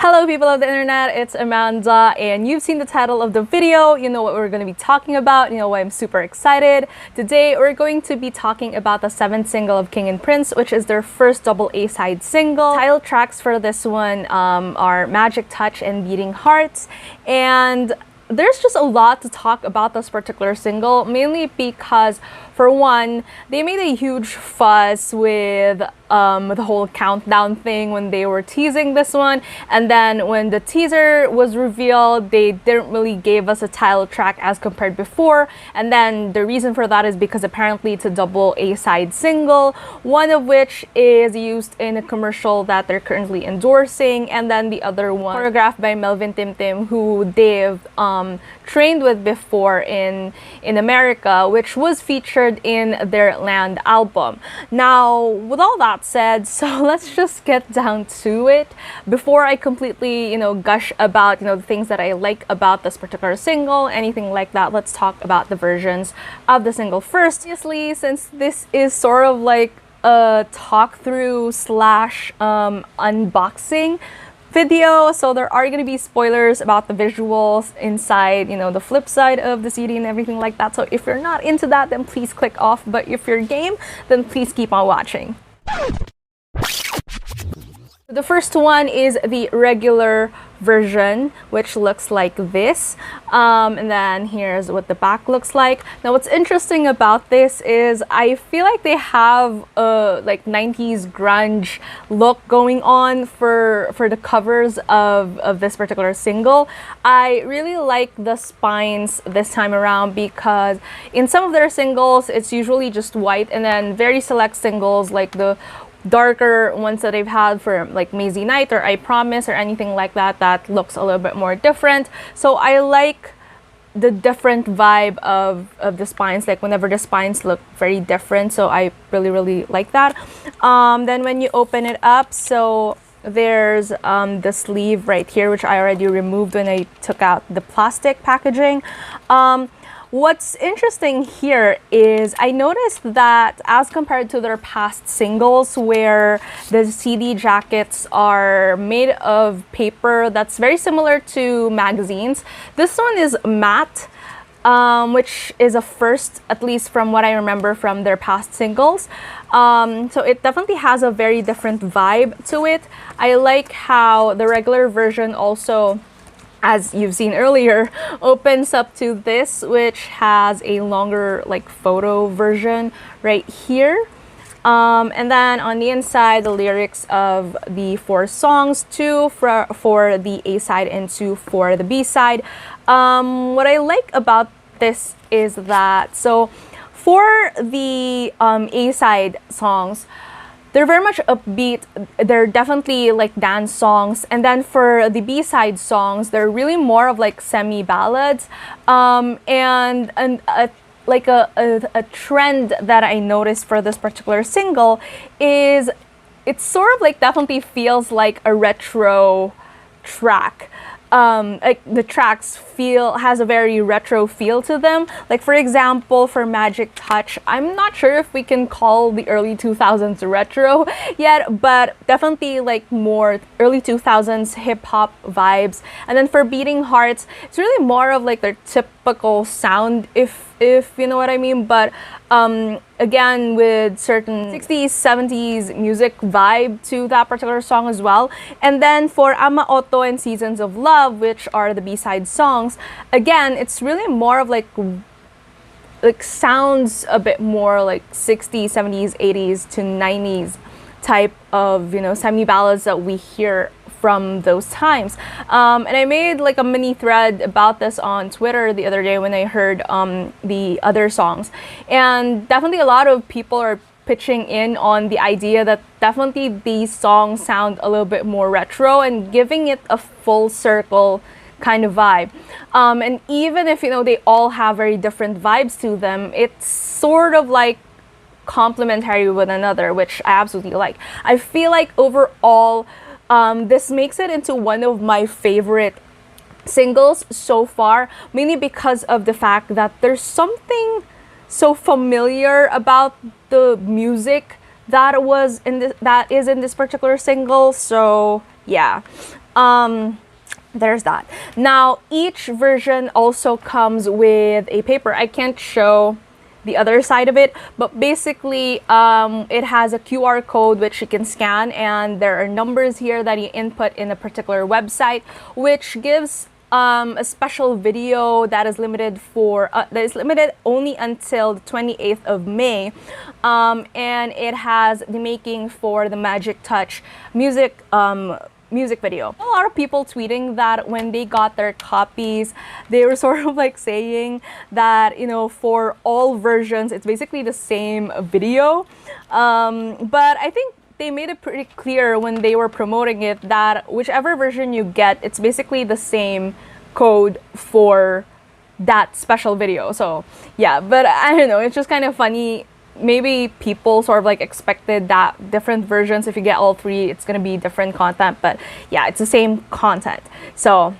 Hello people of the internet, it's Amanda and you've seen the title of the video. You know what we're going to be talking about, you know why I'm super excited. Today we're going to be talking about the 7th single of King and Prince, which is their first double A-side single. Title tracks for this one are Magic Touch and Beating Hearts, and there's just a lot to talk about this particular single, mainly because for one, they made a huge fuss with the whole countdown thing when they were teasing this one, and then when the teaser was revealed, they didn't really give us a title track as compared before, and then the reason for that is because apparently it's a double A-side single, one of which is used in a commercial that they're currently endorsing, and then the other one choreographed by Melvin Timtim, who they've trained with before in America, which was featured in their Land album. Now, with all that said, so let's just get down to it. Before I completely, gush about, the things that I like about this particular single, anything like that, let's talk about the versions of the single first. Obviously, since this is sort of like a talk through slash unboxing video, so there are going to be spoilers about the visuals inside, the flip side of the CD and everything like that. So if you're not into that, then please click off, but if you're game, then please keep on watching. The first one is the regular version, which looks like this, and then here's what the back looks like. Now what's interesting about this is I feel like they have a like 90s grunge look going on for the covers of this particular single. I really like the spines this time around because in some of their singles it's usually just white, and then very select singles like the darker ones that I've had for like Mazy Night or I Promise or anything like that, that looks a little bit more different. So I like the different vibe of the spines, like whenever the spines look very different, so I really like that. Then when you open it up, so there's the sleeve right here, which I already removed when I took out the plastic packaging. What's interesting here is I noticed that as compared to their past singles where the CD jackets are made of paper that's very similar to magazines, this one is matte, which is a first, at least from what I remember from their past singles. So it definitely has a very different vibe to it. I like how the regular version also, as you've seen earlier, opens up to this, which has a longer like photo version right here. And then on the inside, the lyrics of the 4 songs, 2 for the A side and 2 for the B side. What I like about this is that, so for the A side songs, they're very much upbeat. They're definitely like dance songs. And then for the B-side songs, they're really more of like semi-ballads. And like a trend that I noticed for this particular single is it sort of like definitely feels like a retro track. Like the tracks has a very retro feel to them. Like for example, for Magic Touch, I'm not sure if we can call the early 2000s retro yet, but definitely like more early 2000s hip hop vibes. And then for Beating Hearts, it's really more of like their typical sound, if you know what I mean, but again with certain 60s 70s music vibe to that particular song as well. And then for Ama Otto and Seasons of Love, which are the B-side songs, again it's really more of like sounds a bit more like 60s 70s 80s to 90s type of semi ballads that we hear from those times. And I made like a mini thread about this on Twitter the other day when I heard the other songs, and definitely a lot of people are pitching in on the idea that definitely these songs sound a little bit more retro and giving it a full circle kind of vibe. And even if they all have very different vibes to them, it's sort of like complementary with another, which I absolutely like. I feel like overall this makes it into one of my favorite singles so far, mainly because of the fact that there's something so familiar about the music that is in this particular single. So yeah, There's that. Now, each version also comes with a paper. I can't show the other side of it, but basically it has a QR code which you can scan, and there are numbers here that you input in a particular website, which gives a special video that is limited only until the 28th of May, and it has the making for the Magic Touch music video. A lot of people tweeting that when they got their copies, they were sort of like saying that, you know, for all versions, it's basically the same video. But I think they made it pretty clear when they were promoting it that whichever version you get, it's basically the same code for that special video. So yeah, but I don't know, it's just kind of funny. Maybe people sort of like expected that different versions, if you get all three, it's gonna be different content, but yeah, it's the same content. So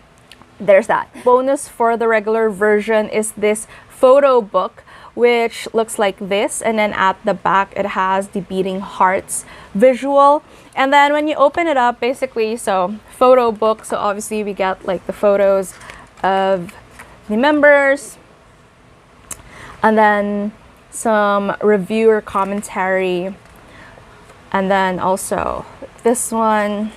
there's that. Bonus for the regular version is this photo book, which looks like this, and then at the back it has the beating hearts visual. And then when you open it up, basically, so photo book, so obviously we get like the photos of the members, and then some reviewer commentary, and then also this one,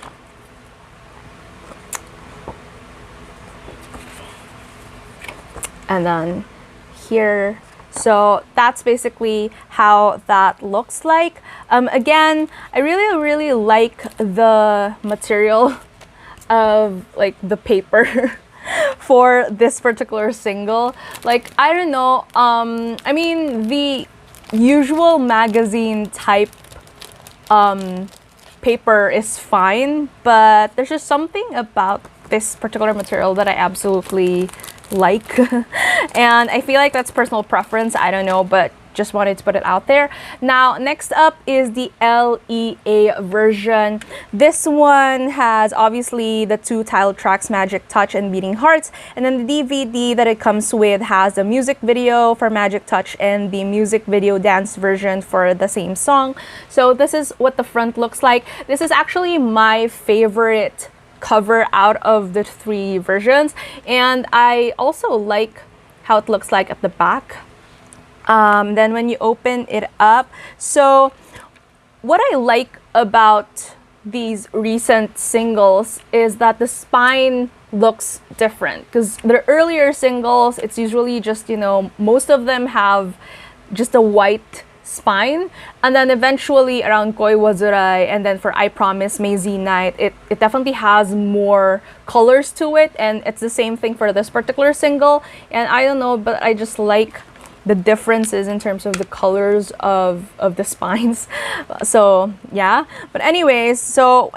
and then here. So that's basically how that looks like. Again, I really like the material of like the paper for this particular single. Like, I don't know, I mean, the usual magazine type paper is fine, but there's just something about this particular material that I absolutely like. And I feel like that's personal preference, I don't know, but just wanted to put it out there. Now, next up is the LEA version. This one has obviously the two title tracks, Magic Touch and Beating Hearts, and then the DVD that it comes with has the music video for Magic Touch and the music video dance version for the same song. So this is what the front looks like. This is actually my favorite cover out of the three versions, and I also like how it looks like at the back. Then when you open it up, so what I like about these recent singles is that the spine looks different, because the earlier singles, it's usually just, you know, most of them have just a white spine, and then eventually around Koi Wazurai and then for I Promise May Z Night, it definitely has more colors to it, and it's the same thing for this particular single. And I don't know, but I just like the differences in terms of the colors of the spines. So yeah, but anyways, so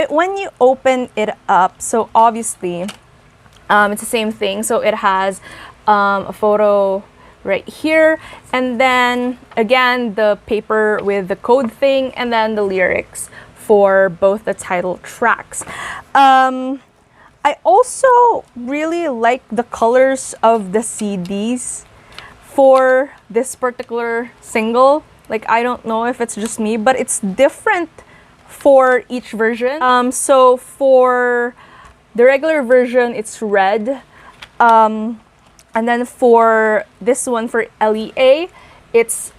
when you open it up, so obviously it's the same thing. So it has a photo right here, and then again the paper with the code thing, and then the lyrics for both the title tracks. I also really like the colors of the CDs for this particular single. Like, I don't know if it's just me, but it's different for each version. So for the regular version, it's red. And then for this one, for LEA, it's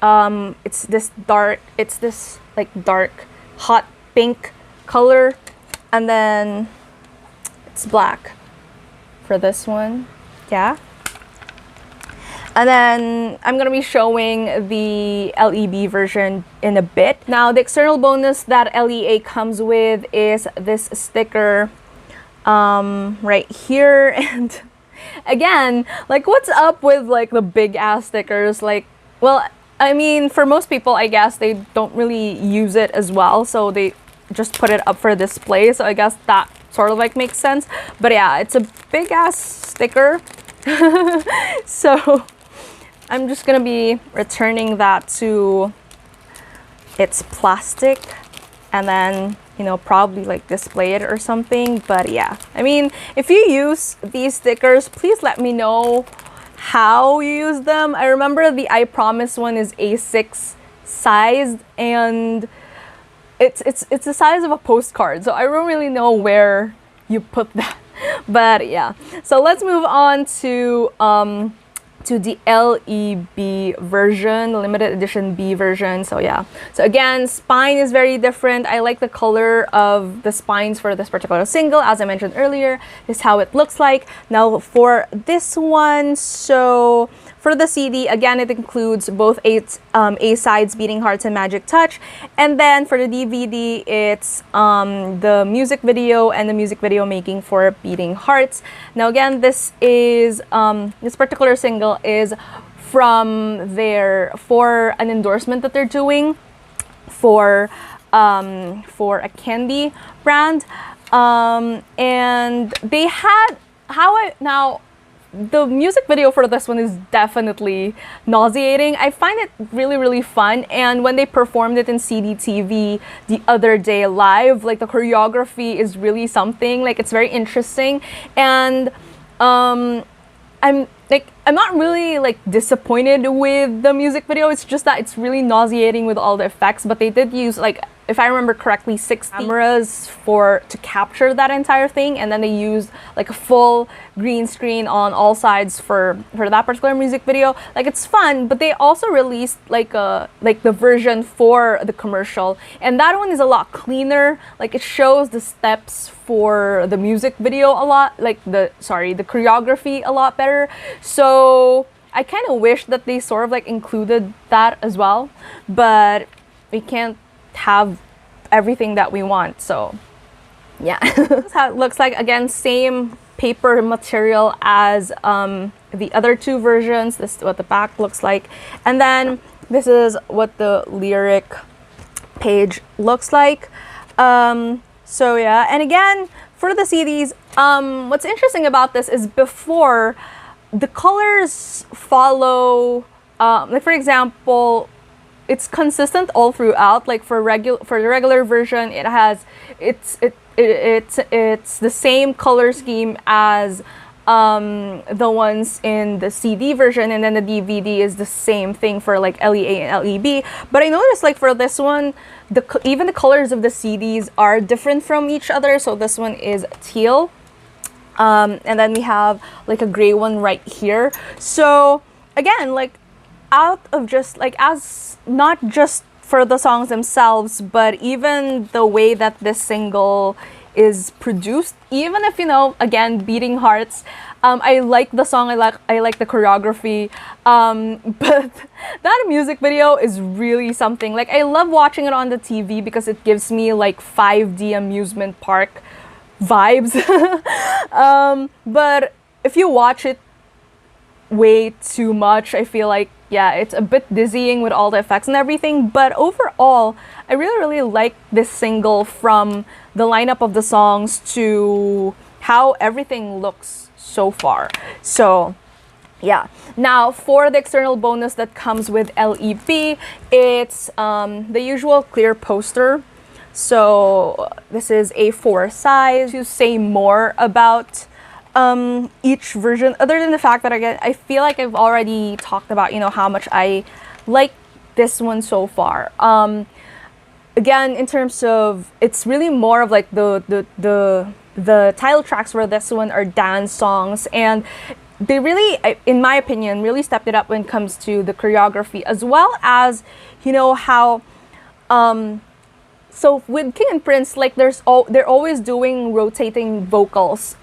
this like dark hot pink color, and then it's black for this one. Yeah. And then I'm gonna be showing the LEB version in a bit. Now, the external bonus that LEA comes with is this sticker right here. And again, like, what's up with like the big ass stickers? Like, well, I mean, for most people, I guess they don't really use it as well, so they just put it up for display. So I guess that sort of like makes sense. But yeah, it's a big ass sticker. So I'm just gonna be returning that to its plastic, and then, you know, probably like display it or something. But yeah, I mean, if you use these stickers, please let me know how you use them. I remember the I Promise one is A6 sized, and it's the size of a postcard, so I don't really know where you put that. But yeah, so let's move on to the LEB version, limited edition B version. So yeah, so again, spine is very different. I like the color of the spines for this particular single. As I mentioned earlier, this is how it looks like. Now for this one, so for the CD, again, it includes both A-sides, Beating Hearts and Magic Touch. And then for the DVD, it's the music video and the music video making for Beating Hearts. Now again, this particular single is for an endorsement that they're doing for a candy brand. And they had, the music video for this one is definitely nauseating. I find it really, really fun. And when they performed it in CDTV the other day live, like the choreography is really something. Like it's very interesting. And I'm not really like disappointed with the music video. It's just that it's really nauseating with all the effects. But they did use, like, if I remember correctly, 6 cameras to capture that entire thing, and then they used like a full green screen on all sides for that particular music video. Like it's fun, but they also released like the version for the commercial, and that one is a lot cleaner. Like it shows the steps for the music video a lot, like the choreography a lot better. So I kind of wish that they sort of like included that as well, but we can't have everything that we want. So yeah, this is how it looks like. Again, same paper material as the other 2 versions. This is what the back looks like, and then this is what the lyric page looks like. So yeah, and again, for the CDs, what's interesting about this is before, the colors follow, like for example, it's consistent all throughout. Like for the regular version, it's the same color scheme as the ones in the CD version, and then the DVD is the same thing for like LEA and LEB. But I noticed like for this one, even the colors of the CDs are different from each other. So this one is teal, and then we have like a gray one right here. So again, like out of just like, as not just for the songs themselves, but even the way that this single is produced, even if, again, Beating Hearts, I like the song, I like the choreography, but that music video is really something. Like I love watching it on the TV because it gives me like 5D amusement park vibes. But if you watch it way too much, I feel like, yeah, it's a bit dizzying with all the effects and everything. But overall, I really, really like this single, from the lineup of the songs to how everything looks so far. So yeah, now for the external bonus that comes with LEB, it's the usual clear poster. So this is A4 size. To say more about each version, other than the fact that I feel like I've already talked about, how much I like this one so far. Again, in terms of, it's really more of like the title tracks for this one are dance songs, and they really, in my opinion, really stepped it up when it comes to the choreography, as well as, how so with King and Prince, like they're always doing rotating vocals.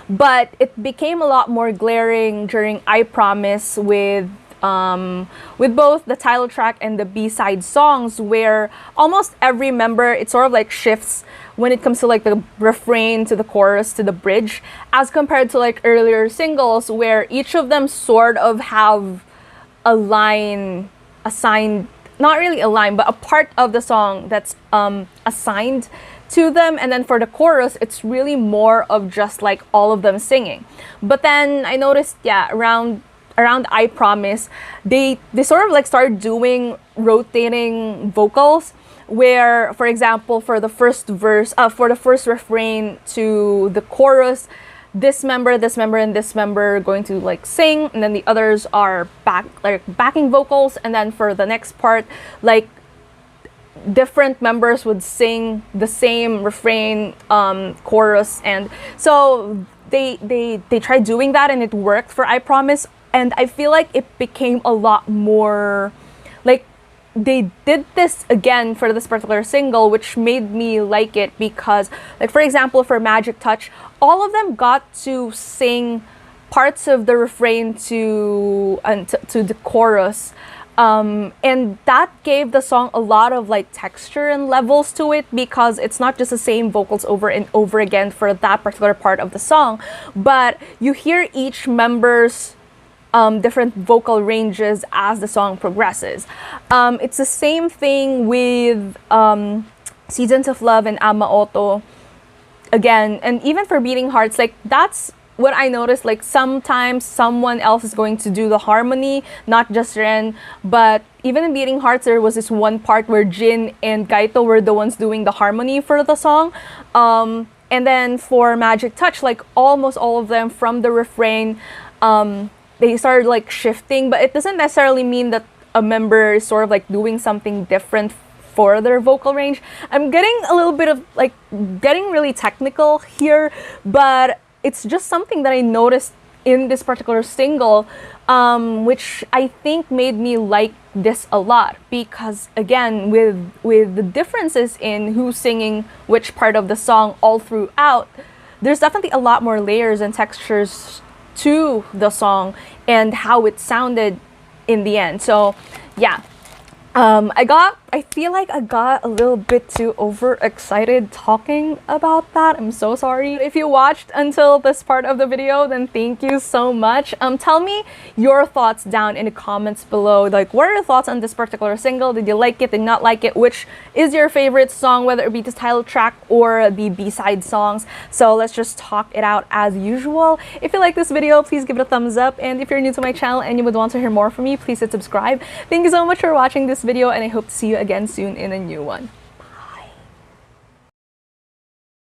But it became a lot more glaring during I Promise with both the title track and the B-side songs, where almost every member, it sort of like shifts when it comes to like the refrain to the chorus to the bridge, as compared to like earlier singles where each of them sort of have a line assigned, not really a line, but a part of the song that's assigned to them, and then for the chorus, it's really more of just like all of them singing. But then I noticed, yeah, around I Promise, they sort of like started doing rotating vocals, where, for example, for the first verse, for the first refrain to the chorus, this member, and this member are going to like sing, and then the others are backing vocals, and then for the next part, like different members would sing the same refrain, chorus, and so they tried doing that and it worked for I Promise, and I feel like it became a lot more like they did this again for this particular single, which made me like it because, like, for example, for Magic Touch, all of them got to sing parts of the refrain to the chorus, and that gave the song a lot of like texture and levels to it, because it's not just the same vocals over and over again for that particular part of the song, but you hear each member's different vocal ranges as the song progresses. It's the same thing with Seasons of Love and Ama Oto again, and even for Beating Hearts, like that's what I noticed. Like sometimes someone else is going to do the harmony, not just Ren, but even in Beating Hearts there was this one part where Jin and Gaito were the ones doing the harmony for the song. And then for Magic Touch, like almost all of them from the refrain, they started like shifting, but it doesn't necessarily mean that a member is sort of like doing something different for their vocal range. I'm getting a little bit of like getting really technical here, but it's just something that I noticed in this particular single, which I think made me like this a lot, because again, with the differences in who's singing which part of the song all throughout, there's definitely a lot more layers and textures to the song and how it sounded in the end. So yeah, I feel like I got a little bit too overexcited talking about that. I'm so sorry. If you watched until this part of the video, then thank you so much. Tell me your thoughts down in the comments below. Like, what are your thoughts on this particular single? Did you like it? Did you not like it? Which is your favorite song, whether it be the title track or the B-side songs? So let's just talk it out as usual. If you like this video, please give it a thumbs up. And if you're new to my channel and you would want to hear more from me, please hit subscribe. Thank you so much for watching this video, and I hope to see you again soon in a new one.